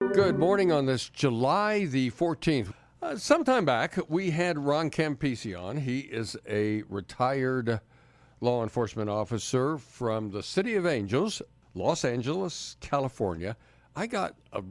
Good morning on this July the 14th. Sometime back, we had Ron Campisi on. He is a retired law enforcement officer from the City of Angels, Los Angeles, California. I got a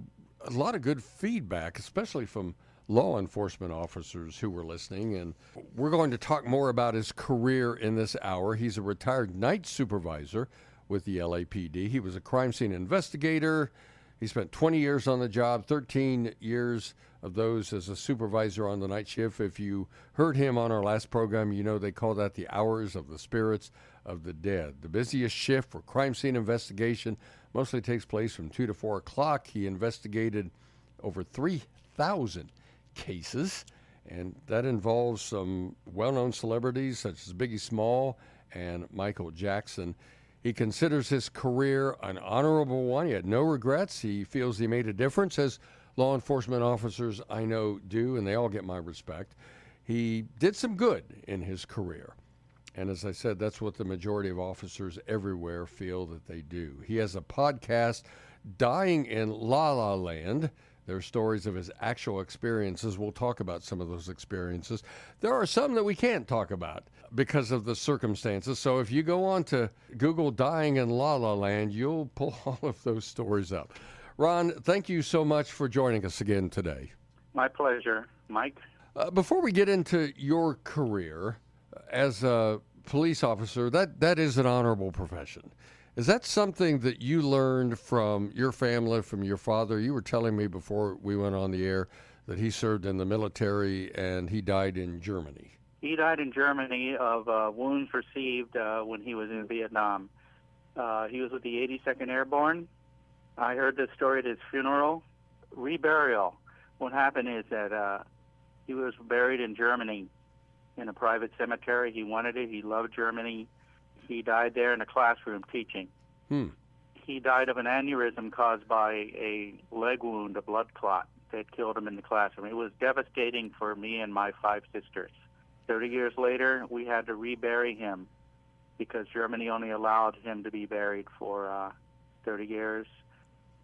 lot of good feedback, especially from law enforcement officers who were listening, and we're going to talk more about his career in this hour. He's a retired night supervisor with the LAPD. He was a crime scene investigator. He spent 20 years on the job, 13 years of those as a supervisor on the night shift. If you heard him on our last program, you know they call that the hours of the spirits of the dead. The busiest shift for crime scene investigation mostly takes place from 2 to 4 o'clock. He investigated over 3,000 cases, and that involves some well-known celebrities such as Biggie Small and Michael Jackson. He considers his career an honorable one. He had no regrets. He feels he made a difference, as law enforcement officers I know do, and they all get my respect. He did some good in his career. And as I said, that's what the majority of officers everywhere feel that they do. He has a podcast, Dying in La La Land. There are stories of his actual experiences. We'll talk about some of those experiences. There are some that we can't talk about because of the circumstances. So if you go on to Google Dying in La La Land, you'll pull all of those stories up. Ron, thank you so much for joining us again today. My pleasure, Mike. Before we get into your career as a police officer, that is an honorable profession. Is that something that you learned from your family, from your father? You were telling me before we went on the air that he served in the military and he died in Germany. He died in Germany of wounds received when he was in Vietnam. He was with the 82nd Airborne. I heard this story at his funeral. Reburial. What happened is that he was buried in Germany in a private cemetery. He wanted it. He loved Germany. He died there in a classroom teaching. He died of an aneurysm caused by a leg wound, a blood clot that killed him in the classroom. It was devastating for me and my 5 sisters. 30 years later, we had to rebury him because Germany only allowed him to be buried for 30 years.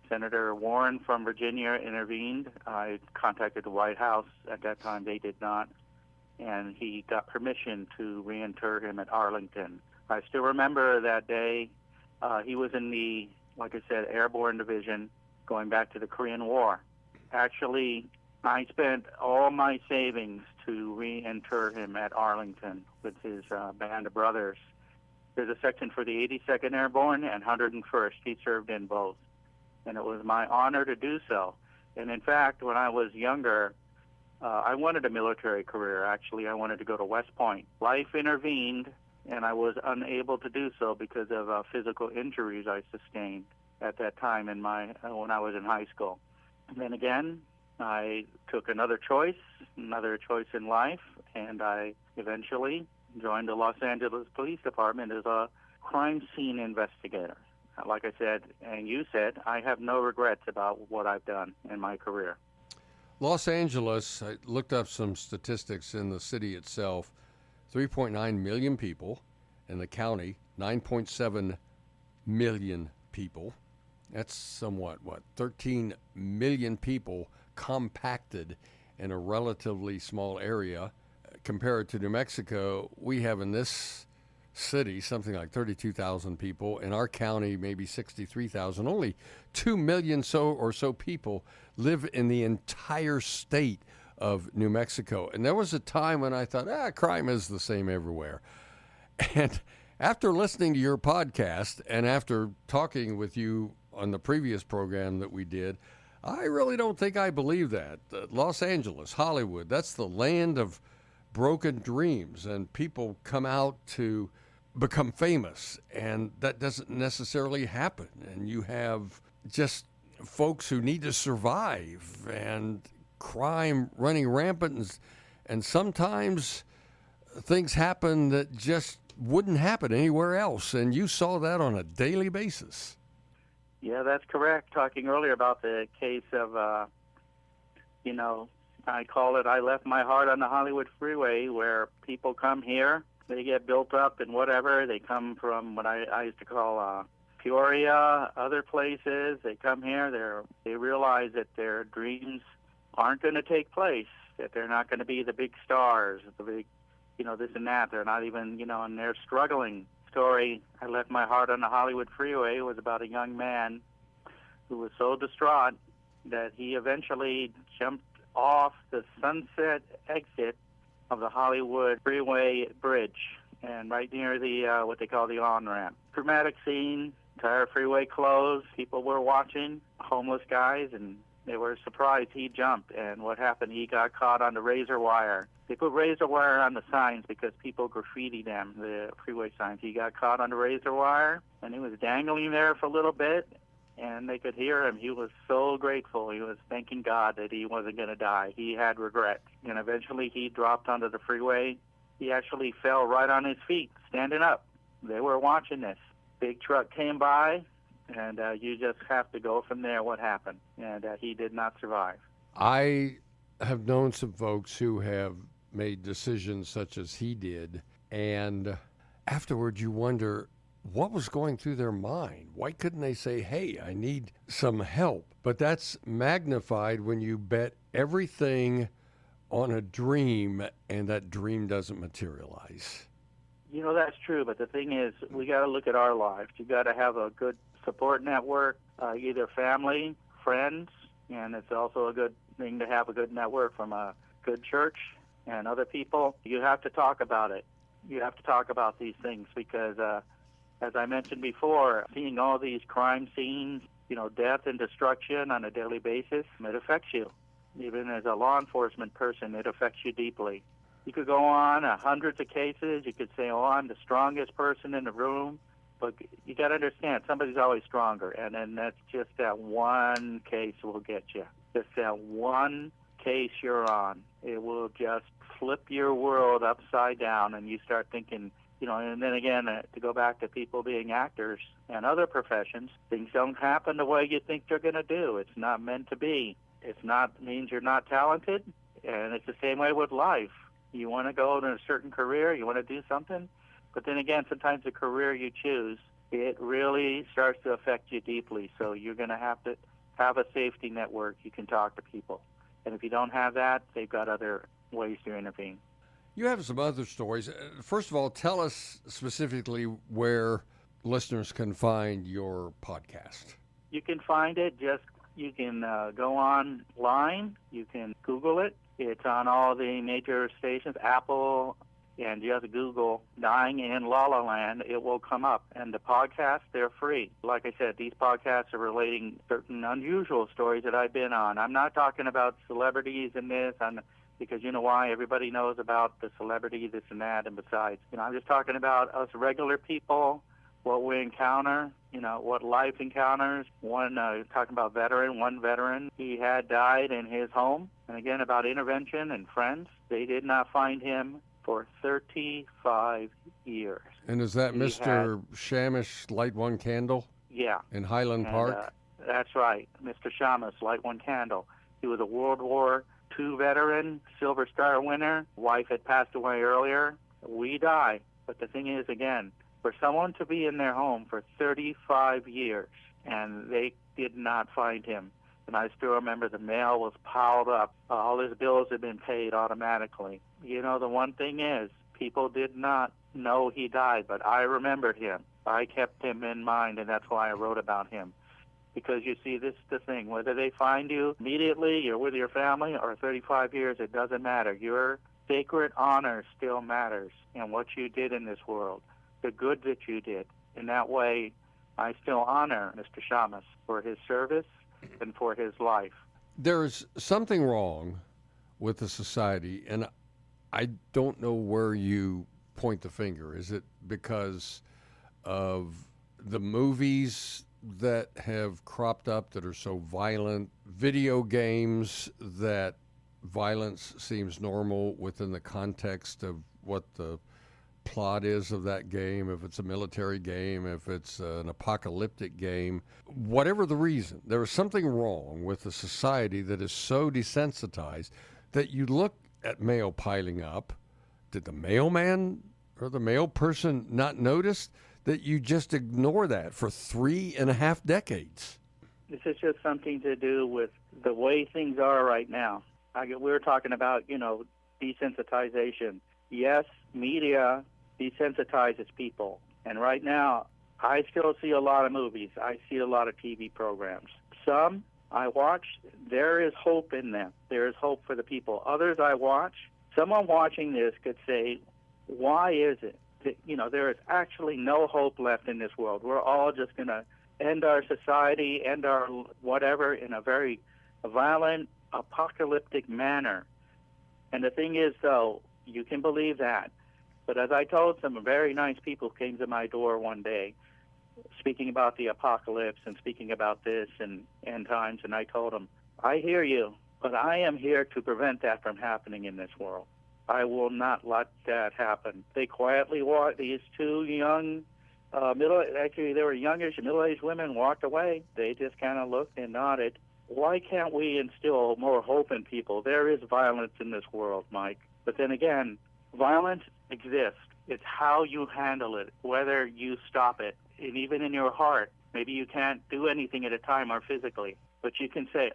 Senator Warren from Virginia intervened. I contacted the White House. At that time, they did not. And he got permission to reinter him at Arlington. I still remember that day. He was in the, like I said, Airborne Division, going back to the Korean War. Actually, I spent all my savings to reinter him at Arlington with his band of brothers. There's a section for the 82nd Airborne and 101st. He served in both. And it was my honor to do so. And in fact, when I was younger, I wanted a military career. Actually, I wanted to go to West Point. Life intervened, and I was unable to do so because of physical injuries I sustained at that time when I was in high school. And then again, I took another choice in life, and I eventually joined the Los Angeles Police Department as a crime scene investigator. Like I said, and you said, I have no regrets about what I've done in my career. Los Angeles, I looked up some statistics in the city itself. 3.9 million people. In the county, 9.7 million people. That's somewhat, 13 million people compacted in a relatively small area. Compared to New Mexico, we have in this city something like 32,000 people. In our county, maybe 63,000. Only 2 million or so people live in the entire state of New Mexico. And there was a time when I thought, crime is the same everywhere. And after listening to your podcast and after talking with you on the previous program that we did, I really don't think I believe that. Los Angeles, Hollywood, that's the land of broken dreams, and people come out to become famous, and that doesn't necessarily happen. And you have just folks who need to survive, and crime running rampant, and sometimes things happen that just wouldn't happen anywhere else, and you saw that on a daily basis. Yeah, that's correct. Talking earlier about the case of, I call it, I left my heart on the Hollywood freeway, where people come here, they get built up and whatever. They come from what I used to call Peoria, other places. They come here. They realize that their dreams aren't going to take place, that they're not going to be the big stars, the big, this and that. They're not even, and they're struggling. Story, I left my heart on the Hollywood freeway, was about a young man who was so distraught that he eventually jumped off the Sunset exit of the Hollywood freeway bridge, and right near the what they call the on-ramp. Dramatic scene, entire freeway closed, people were watching, homeless guys, and they were surprised he jumped. And what happened, he got caught on the razor wire. They put razor wire on the signs because people graffiti them, the freeway signs. He got caught on the razor wire, and he was dangling there for a little bit, and they could hear him. He was so grateful. He was thanking God that he wasn't going to die. He had regret. And eventually he dropped onto the freeway. He actually fell right on his feet, standing up. They were watching this. Big truck came by, and you just have to go from there what happened. And he did not survive. I have known some folks who have made decisions such as he did, and afterward you wonder what was going through their mind. Why couldn't they say, hey, I need some help? But that's magnified when you bet everything on a dream and that dream doesn't materialize. That's true, but the thing is, we got to look at our lives. You got to have a good support network, either family, friends, and it's also a good thing to have a good network from a good church and other people. You have to talk about it. You have to talk about these things because, as I mentioned before, seeing all these crime scenes, death and destruction on a daily basis, it affects you. Even as a law enforcement person, it affects you deeply. You could go on hundreds of cases. You could say, oh, I'm the strongest person in the room. But you got to understand, somebody's always stronger. And then that's just that one case will get you. Just that one case you're on. It will just flip your world upside down, and you start thinking, and then again, to go back to people being actors and other professions, things don't happen the way you think they're going to do. It's not meant to be. It's not means you're not talented, and it's the same way with life. You want to go in a certain career, you want to do something, but then again, sometimes the career you choose, it really starts to affect you deeply. So you're going to have a safety network. You can talk to people. And if you don't have that, they've got other ways to intervene. You have some other stories. First of all, tell us specifically where listeners can find your podcast. You can find it you can go online. You can Google it. It's on all the major stations, Apple, and just Google Dying in La La Land. It will come up. And the podcasts, they're free. Like I said, these podcasts are relating certain unusual stories that I've been on. I'm not talking about celebrities and this, because you know why? Everybody knows about the celebrity, this and that, and besides. I'm just talking about us regular people, what we encounter, what life encounters. One, talking about one veteran, he had died in his home. And again, about intervention and friends. They did not find him for 35 years. And is that Mr. Shamish, Light One Candle? Yeah. In Highland Park? That's right, Mr. Shamish, Light One Candle. He was a World War II veteran, Silver Star winner. Wife had passed away earlier. We die. But the thing is, again, for someone to be in their home for 35 years, and they did not find him. And I still remember the mail was piled up. All his bills had been paid automatically. The one thing is, people did not know he died, but I remembered him. I kept him in mind, and that's why I wrote about him. Because you see, this is the thing. Whether they find you immediately, you're with your family, or 35 years, it doesn't matter. Your sacred honor still matters, and what you did in this world, the good that you did. In that way, I still honor Mr. Shamish for his service and for his life. There's something wrong with the society, and I don't know where you point the finger. Is it because of the movies that have cropped up that are so violent, video games that violence seems normal within the context of what the plot is of that game, if it's a military game, if it's an apocalyptic game, whatever the reason, there is something wrong with the society that is so desensitized that you look at mail piling up. Did the mailman or the mail person not notice? that you just ignore that for 3.5 decades? This is just something to do with the way things are right now. We were talking about, desensitization. Yes, media desensitizes people. And right now, I still see a lot of movies. I see a lot of TV programs. Some I watch, there is hope in them. There is hope for the people. Others I watch, someone watching this could say, why is it that, there is actually no hope left in this world? We're all just going to end our society, end our whatever in a very violent, apocalyptic manner. And the thing is, though, you can believe that. But as I told some very nice people came to my door one day, speaking about the apocalypse and speaking about this and end times, and I told them, I hear you, but I am here to prevent that from happening in this world. I will not let that happen. They quietly walked, these two young, they were youngish, middle-aged women walked away. They just kind of looked and nodded. Why can't we instill more hope in people? There is violence in this world, Mike. But then again, violence exists. It's how you handle it, whether you stop it. And even in your heart, maybe you can't do anything at a time or physically, but you can say,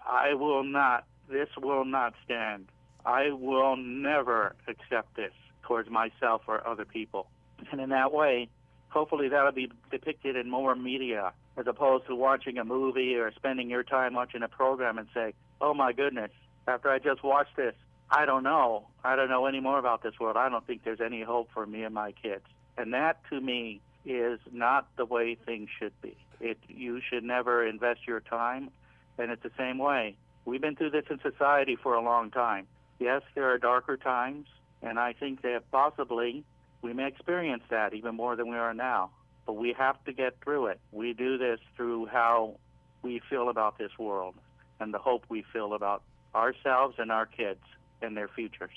this will not stand. I will never accept this towards myself or other people. And in that way, hopefully that'll be depicted in more media as opposed to watching a movie or spending your time watching a program and say, oh my goodness, after I just watched this, I don't know any more about this world. I don't think there's any hope for me and my kids. And that, to me, is not the way things should be. You should never invest your time, and it's the same way. We've been through this in society for a long time. Yes, there are darker times, and I think that possibly we may experience that even more than we are now. But we have to get through it. We do this through how we feel about this world and the hope we feel about ourselves and our kids and their futures.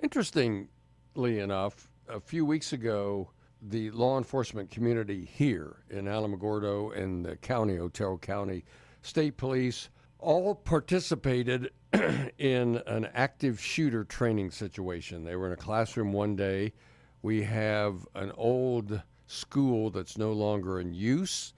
Interestingly enough, a few weeks ago, the law enforcement community here in Alamogordo and the county, Otero County State Police, all participated in an active shooter training situation. They were in a classroom one day. We have an old school that's no longer in use,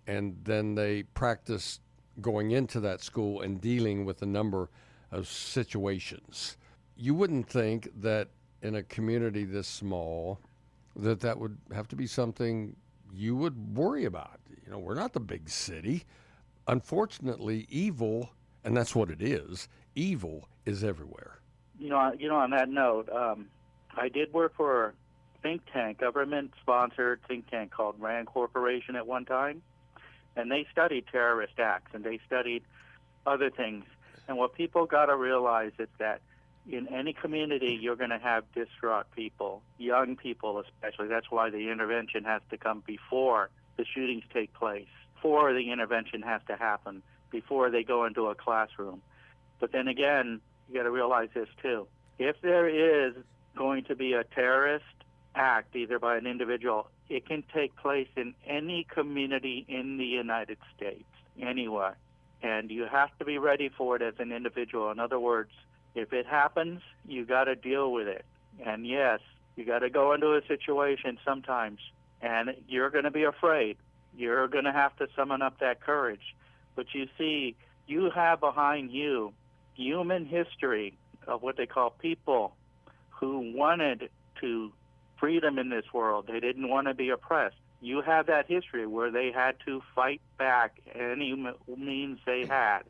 and then they practiced going into that school and dealing with a number of situations. You wouldn't think that in a community this small that would have to be something you would worry about. We're not the big city. Unfortunately, evil, and that's what it is, evil is everywhere. On that note, I did work for a think tank, government-sponsored think tank called RAND Corporation at one time, and they studied terrorist acts, and they studied other things. And what people got to realize is that in any community, you're going to have distraught people, young people especially. That's why the intervention has to come before the shootings take place, before the intervention has to happen, before they go into a classroom. But then again, you got to realize this too. If there is going to be a terrorist act, either by an individual, it can take place in any community in the United States, anywhere. And you have to be ready for it as an individual. In other words, if it happens, you got to deal with it. And yes, you got to go into a situation sometimes, and you're going to be afraid. You're going to have to summon up that courage. But you see, you have behind you human history of what they call people who wanted to freedom in this world. They didn't want to be oppressed. You have that history where they had to fight back any means they had.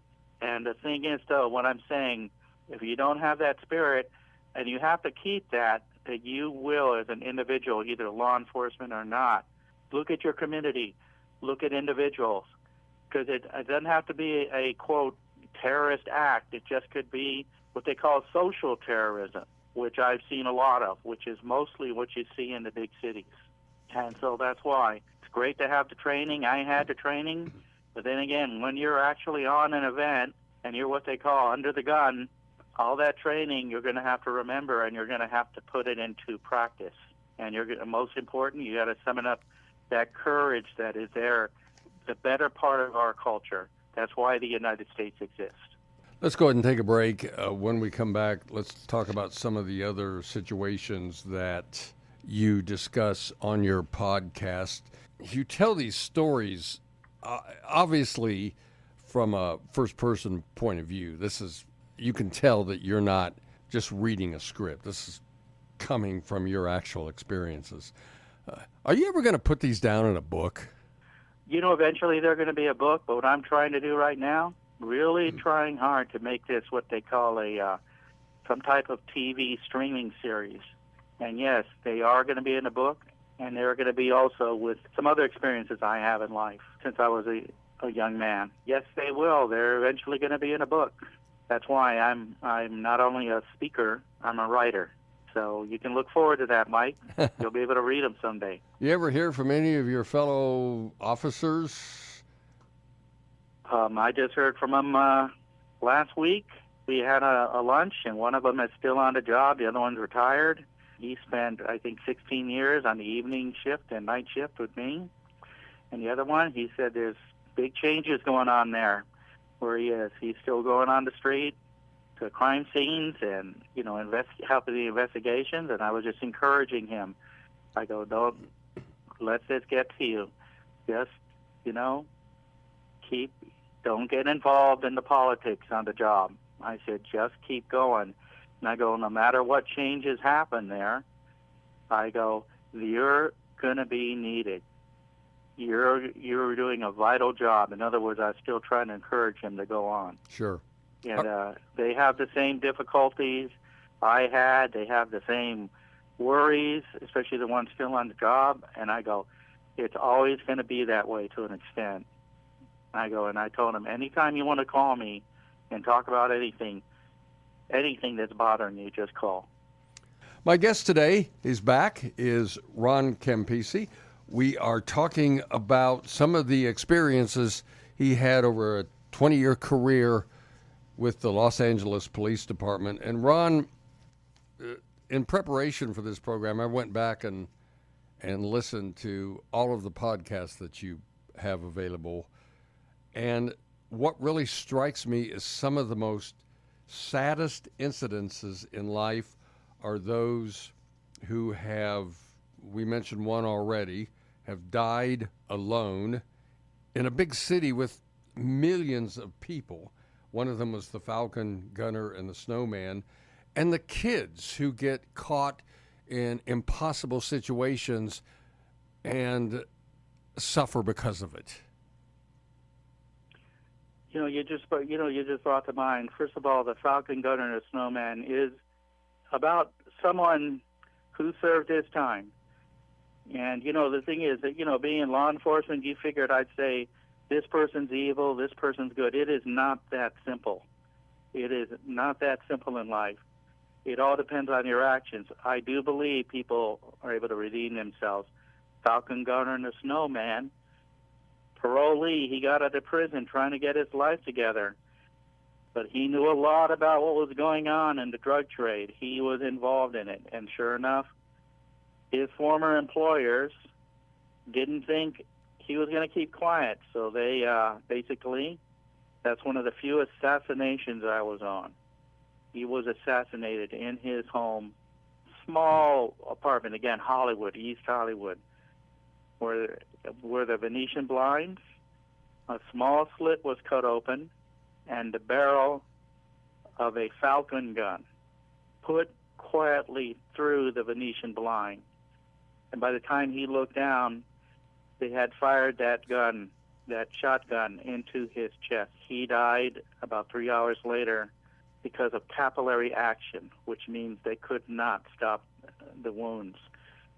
And the thing is, though, what I'm saying, if you don't have that spirit, and you have to keep that you will, as an individual, either law enforcement or not, look at your community, look at individuals, because it doesn't have to be a, quote, terrorist act. It just could be what they call social terrorism, which I've seen a lot of, which is mostly what you see in the big cities. And so that's why it's great to have the training. I had the training, but then again, when you're actually on an event and you're what they call under the gun, all that training you're going to have to remember, and you're going to have to put it into practice. And most important, you got to summon up that courage that is there, the better part of our culture. That's why the United States exists. Let's go ahead and take a break. When we come back, let's talk about some of the other situations that you discuss on your podcast. You tell these stories, obviously, from a first-person point of view. You can tell that you're not just reading a script. This is coming from your actual experiences. Are you ever going to put these down in a book? Eventually they're going to be a book, but what I'm trying to do right now, really trying hard to make this what they call some type of TV streaming series. And yes, they are going to be in a book, and they're going to be also with some other experiences I have in life since I was a young man. Yes, they will. They're eventually going to be in a book. That's why I'm not only a speaker, I'm a writer. So you can look forward to that, Mike. You'll be able to read them someday. You ever hear from any of your fellow officers? I just heard from them last week. We had a lunch, and one of them is still on the job. The other one's retired. He spent, I think, 16 years on the evening shift and night shift with me. And the other one, he said there's big changes going on there where he is. He's still going on the street to crime scenes and, helping the investigations. And I was just encouraging him. I go, don't let this get to you. Just, don't get involved in the politics on the job. I said, just keep going. And I go, no matter what changes happen there, I go, you're going to be needed. You're doing a vital job. In other words, I'm still trying to encourage him to go on. Sure. And they have the same difficulties I had. They have the same worries, especially the ones still on the job. And I go, it's always going to be that way to an extent. I go, and I told him, anytime you want to call me and talk about anything that's bothering you, just call. My guest today is Ron Campisi. We are talking about some of the experiences he had over a 20-year career with the Los Angeles Police Department. And Ron, in preparation for this program, I went back and listened to all of the podcasts that you have available. And what really strikes me is some of the most saddest incidences in life are those who have, we mentioned one already, have died alone in a big city with millions of people. One of them was the Falcon Gunner and the Snowman. And the kids who get caught in impossible situations and suffer because of it. You just brought to mind, first of all, the Falcon Gunner and the Snowman is about someone who served his time. And, the thing is that, being in law enforcement, you figured I'd say this person's evil, this person's good. It is not that simple. It is not that simple in life. It all depends on your actions. I do believe people are able to redeem themselves. Falcon Gunner and the Snowman, parolee, he got out of prison trying to get his life together. But he knew a lot about what was going on in the drug trade. He was involved in it. And sure enough, his former employers didn't think he was going to keep quiet. So they basically, that's one of the few assassinations I was on. He was assassinated in his home, small apartment, again, Hollywood, East Hollywood, where the Venetian blinds, a small slit was cut open, and the barrel of a Falcon gun put quietly through the Venetian blind. And by the time he looked down, they had fired that shotgun into his chest. He died about 3 hours later because of capillary action, which means they could not stop the wounds.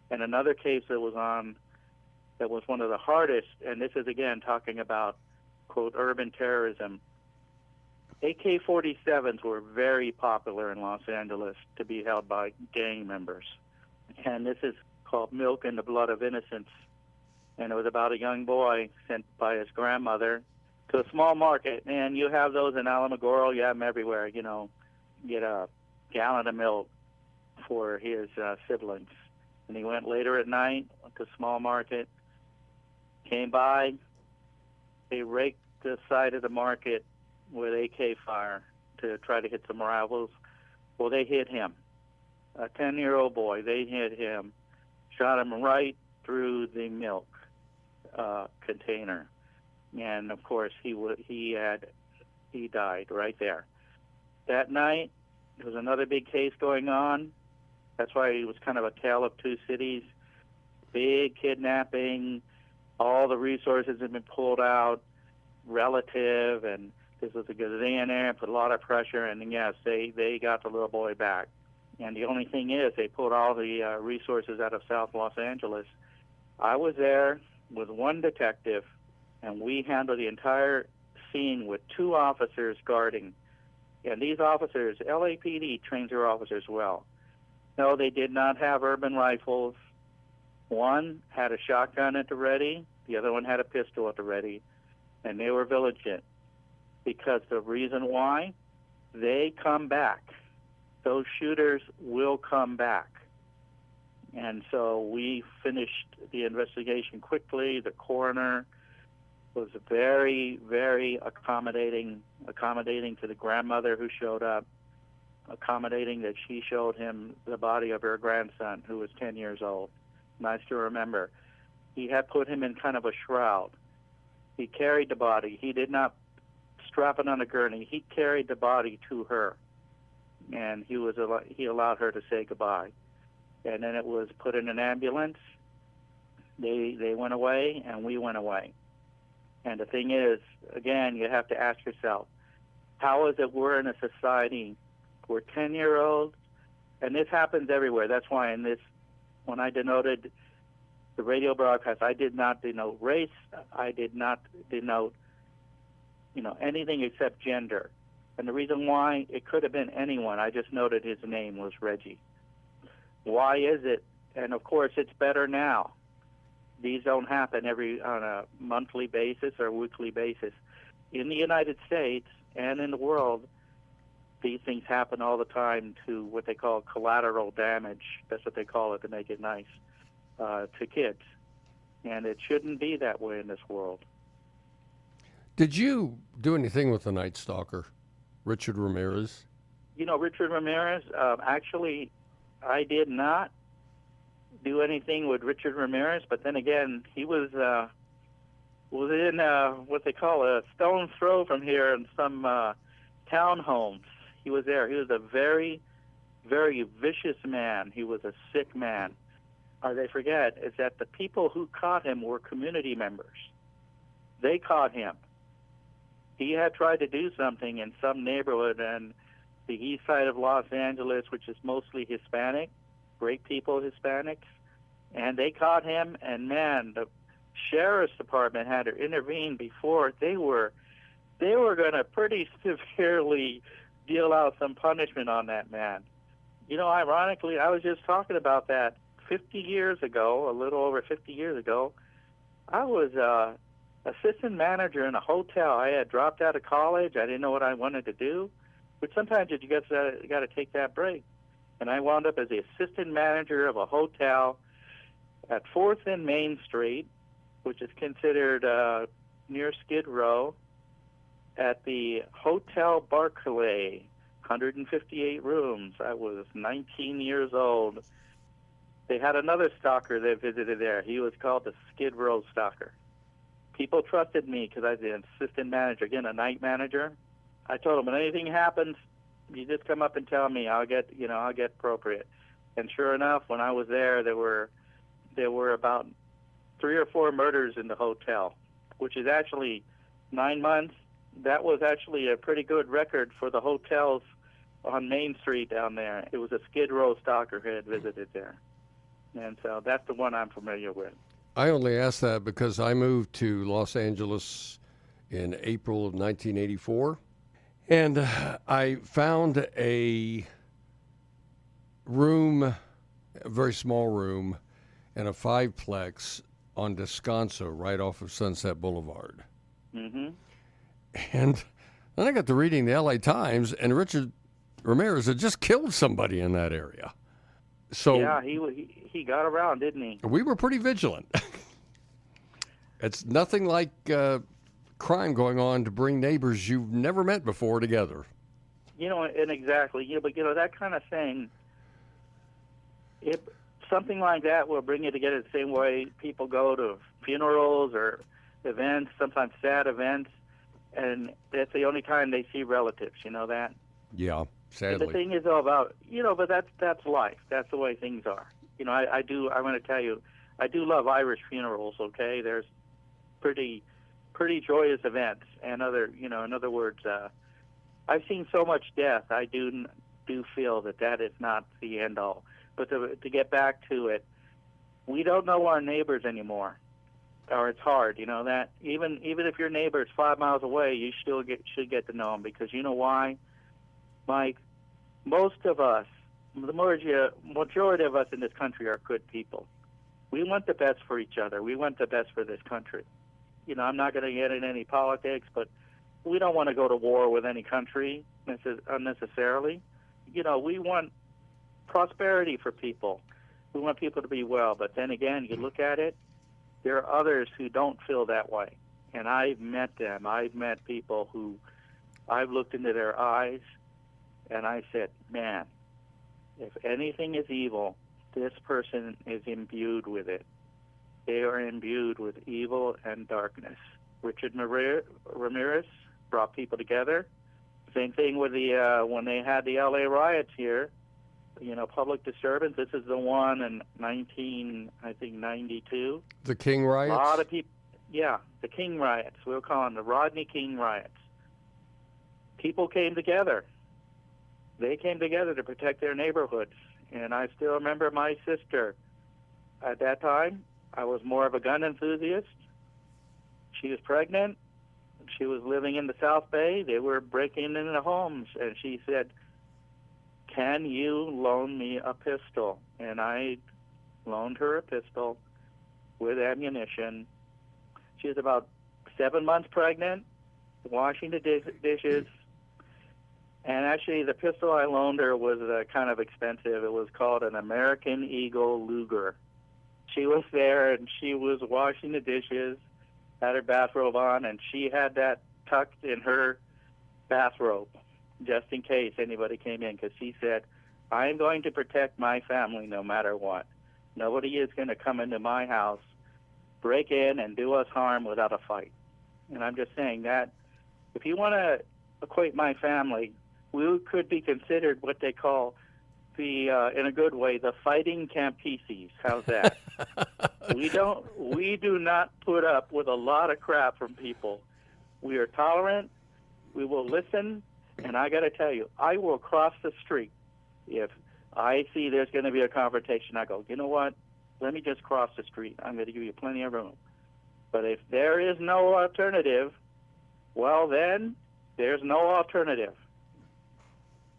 And another case that was one of the hardest, and this is again talking about, quote, urban terrorism. AK-47s were very popular in Los Angeles to be held by gang members. And this is called Milk in the Blood of Innocence. And it was about a young boy sent by his grandmother to a small market. And you have those in Alamogordo, you have them everywhere, get a gallon of milk for his siblings. And he went later at night to a small market, came by, they raked the side of the market with AK fire to try to hit some rivals. Well, they hit him. A 10-year-old boy, they hit him. shot him right through the milk container, and of course he died right there. That night, there was another big case going on. That's why it was kind of a tale of two cities. Big kidnapping, all the resources had been pulled out, relative, and this was a gazillionaire, put a lot of pressure, and yes, they got the little boy back. And the only thing is, they pulled all the resources out of South Los Angeles. I was there with one detective, and we handled the entire scene with 2 officers guarding. And these officers, LAPD trains their officers well. No, they did not have urban rifles. One had a shotgun at the ready, the other one had a pistol at the ready, and they were vigilant. Because the reason why, they come back. Those shooters will come back. And so we finished the investigation quickly. The coroner was very, very accommodating to the grandmother who showed up, accommodating that she showed him the body of her grandson, who was 10 years old. Nice to remember. He had put him in kind of a shroud. He carried the body. He did not strap it on a gurney. He carried the body to her, and he allowed her to say goodbye. And then it was put in an ambulance. They went away, and we went away. And the thing is, again, you have to ask yourself, how is it we're in a society where 10-year-olds, and this happens everywhere. That's why when I denoted the radio broadcast, I did not denote race. I did not denote, anything except gender. And the reason why, it could have been anyone. I just noted his name was Reggie. Why is it? And of course, it's better now. These don't happen on a monthly basis or weekly basis. In the United States and in the world, these things happen all the time to what they call collateral damage. That's what they call it to make it nice, to kids. And it shouldn't be that way in this world. Did you do anything with the Night Stalker, Richard Ramirez? Richard Ramirez, actually, I did not do anything with Richard Ramirez, but then again, he was in what they call a stone's throw from here in some townhomes. He was there. He was a very, very vicious man. He was a sick man. They forget is that the people who caught him were community members. They caught him. He had tried to do something in some neighborhood in the east side of Los Angeles, which is mostly Hispanic, great people, Hispanics, and they caught him, and man, the sheriff's department had to intervene before they were going to pretty severely deal out some punishment on that man. Ironically, I was just talking about that 50 years ago, a little over 50 years ago. I was assistant manager in a hotel. I had dropped out of college. I didn't know what I wanted to do, but sometimes you got to take that break. And I wound up as the assistant manager of a hotel at 4th and Main Street, which is considered near Skid Row, at the Hotel Barclay, 158 rooms. I was 19 years old. They had another stalker that visited there. He was called the Skid Row Stalker. People trusted me because I was the assistant manager, again, a night manager. I told them, when anything happens, you just come up and tell me. I'll get appropriate. And sure enough, when I was there were about 3 or 4 murders in the hotel, which is actually 9 months. That was actually a pretty good record for the hotels on Main Street down there. It was a Skid Row stalker who had visited there. And so that's the one I'm familiar with. I only asked that because I moved to Los Angeles in April of 1984, and I found a room, a very small room, in a 5-plex on Descanso, right off of Sunset Boulevard. Mm-hmm. And then I got to reading the LA Times, and Richard Ramirez had just killed somebody in that area. So yeah, he got around, didn't he? We were pretty vigilant. It's nothing like crime going on to bring neighbors you've never met before together. And exactly. But that kind of thing, something like that will bring you together the same way people go to funerals or events, sometimes sad events, and that's the only time they see relatives. You know that? Yeah, sadly. And the thing is, though, about, but that's life. That's the way things are. I want to tell you, I do love Irish funerals. Okay, there's pretty joyous events, and in other words, I've seen so much death. I do feel that is not the end all. But to get back to it, we don't know our neighbors anymore, or it's hard. You know that even if your neighbor is 5 miles away, you still should get to know them, because you know why, Mike? Most of us, the majority of us in this country are good people. We want the best for each other. We want the best for this country. I'm not going to get in any politics, but we don't want to go to war with any country unnecessarily. We want prosperity for people. We want people to be well. But then again, you look at it, there are others who don't feel that way. And I've met them. I've met people who I've looked into their eyes, and I said, man, if anything is evil, this person is imbued with it. They are imbued with evil and darkness. Richard Ramirez brought people together. Same thing with when they had the L.A. riots here, public disturbance. This is the one in 92. The King riots? A lot of people, the King riots. We'll call them the Rodney King riots. People came together. They came together to protect their neighborhoods. And I still remember my sister. At that time, I was more of a gun enthusiast. She was pregnant. She was living in the South Bay. They were breaking into homes. And she said, can you loan me a pistol? And I loaned her a pistol with ammunition. She was about 7 months pregnant, washing the dishes. And actually, the pistol I loaned her was kind of expensive. It was called an American Eagle Luger. She was there, and she was washing the dishes, had her bathrobe on, and she had that tucked in her bathrobe just in case anybody came in, because she said, I'm going to protect my family no matter what. Nobody is going to come into my house, break in, and do us harm without a fight. And I'm just saying that if you want to equate my family, we could be considered what they call in a good way, the fighting Campeses. How's that? We do not put up with a lot of crap from people. We are tolerant. We will listen. And I got to tell you, I will cross the street if I see there's going to be a confrontation. I go, you know what? Let me just cross the street. I'm going to give you plenty of room. But if there is no alternative, well, then there's no alternative.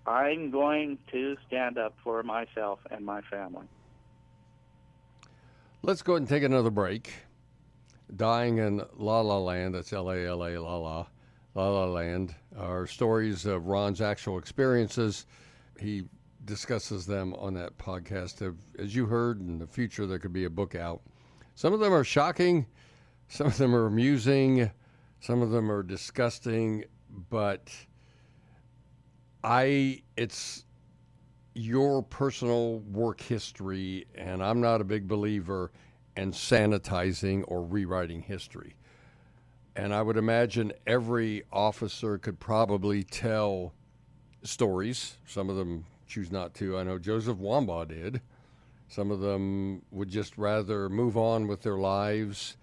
I'm going to stand up for myself and my family. Let's go ahead and take another break. Dying in La La Land, that's L-A-L-A, La La, La La Land, are stories of Ron's actual experiences. He discusses them on that podcast. As you heard, in the future there could be a book out. Some of them are shocking, some of them are amusing, some of them are disgusting, but it's your personal work history, and I'm not a big believer in sanitizing or rewriting history. And I would imagine every officer could probably tell stories. Some of them choose not to. I know Joseph Wambaugh did. Some of them would just rather move on with their lives,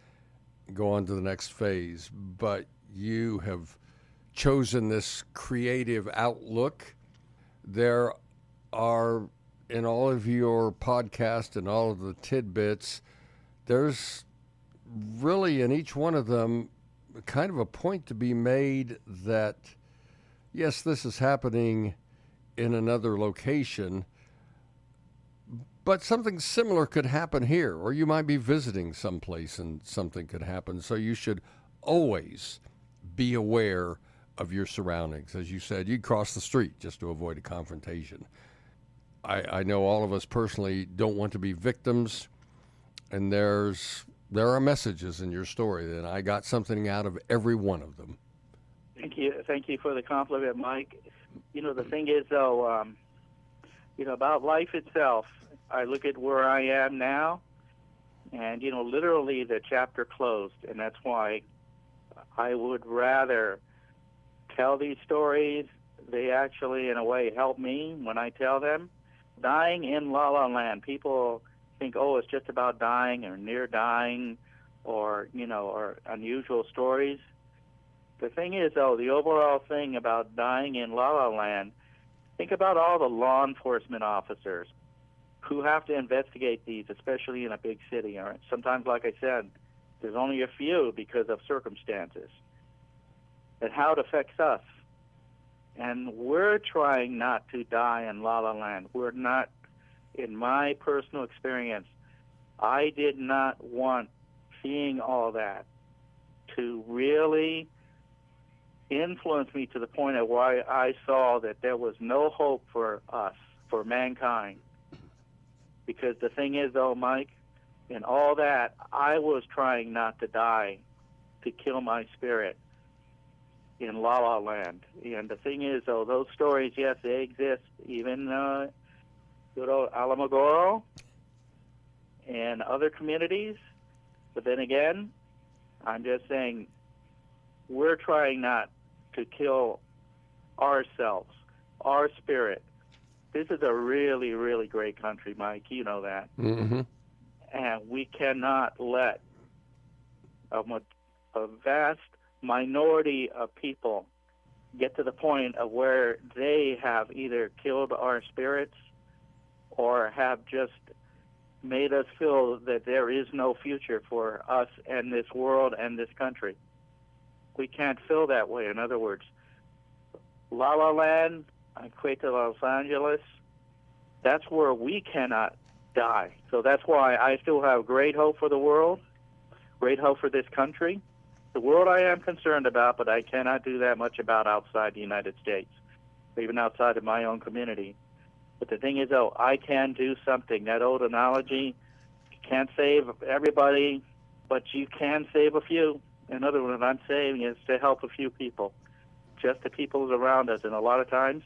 go on to the next phase. But you have chosen this creative outlook. There are, in all of your podcasts and all of the tidbits, there's really in each one of them kind of a point to be made that, yes, this is happening in another location, but something similar could happen here, or you might be visiting someplace and something could happen. So you should always be aware of your surroundings. As you said, you'd cross the street just to avoid a confrontation. I know all of us personally don't want to be victims, and there are messages in your story, and I got something out of every one of them. Thank you for the compliment, Mike. The thing is, though, about life itself, I look at where I am now, and, literally the chapter closed, and that's why I would rather tell these stories. They actually, in a way, help me when I tell them. Dying in La La Land, people think, oh, it's just about dying or near dying or unusual stories. The thing is, though, the overall thing about dying in La La Land, think about all the law enforcement officers who have to investigate these, especially in a big city. All right? Sometimes, like I said, there's only a few because of circumstances and how it affects us. And we're trying not to die in La La Land. We're not, in my personal experience, I did not want seeing all that to really influence me to the point of why I saw that there was no hope for us, for mankind. Because the thing is, though, Mike, in all that, I was trying not to die, to kill my spirit in La La Land. And the thing is, though, those stories, yes, they exist, even good old Alamogordo and other communities. But then again, I'm just saying we're trying not to kill ourselves, our spirit. This is a really, really great country, Mike. You know that. Mm-hmm. And we cannot let a vast minority of people get to the point of where they have either killed our spirits or have just made us feel that there is no future for us and this world and this country. We can't feel that way. In other words, La La Land, I equate to Los Angeles, that's where we cannot die. So that's why I still have great hope for the world, great hope for this country. The world I am concerned about, but I cannot do that much about outside the United States, even outside of my own community. But the thing is, though, I can do something. That old analogy, you can't save everybody, but you can save a few. In other words, what I'm saying is to help a few people, just the people around us. And a lot of times,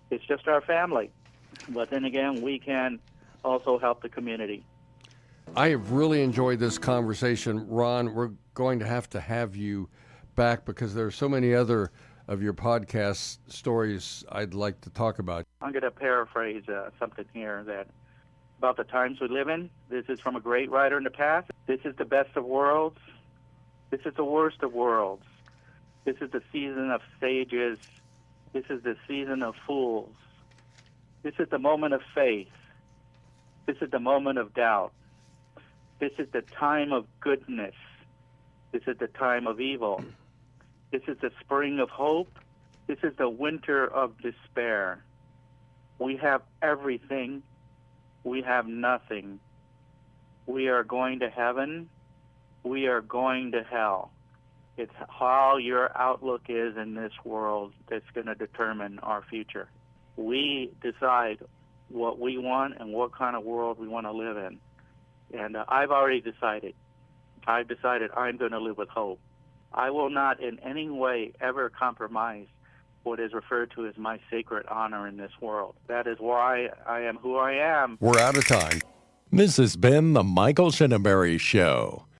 it's just our family. But then again, we can also help the community. I have really enjoyed this conversation, Ron. We're going to have you back because there are so many other of your podcast stories I'd like to talk about. I'm going to paraphrase something here that about the times we live in. This is from a great writer in the past. This is the best of worlds. This is the worst of worlds. This is the season of sages. This is the season of fools. This is the moment of faith. This is the moment of doubt. This is the time of goodness. This is the time of evil. This is the spring of hope. This is the winter of despair. We have everything. We have nothing. We are going to heaven. We are going to hell. It's how your outlook is in this world that's going to determine our future. We decide what we want and what kind of world we want to live in. And I've already decided. I've decided I'm going to live with hope. I will not in any way ever compromise what is referred to as my sacred honor in this world. That is why I am who I am. We're out of time. This has been The Michael Shinabery Show.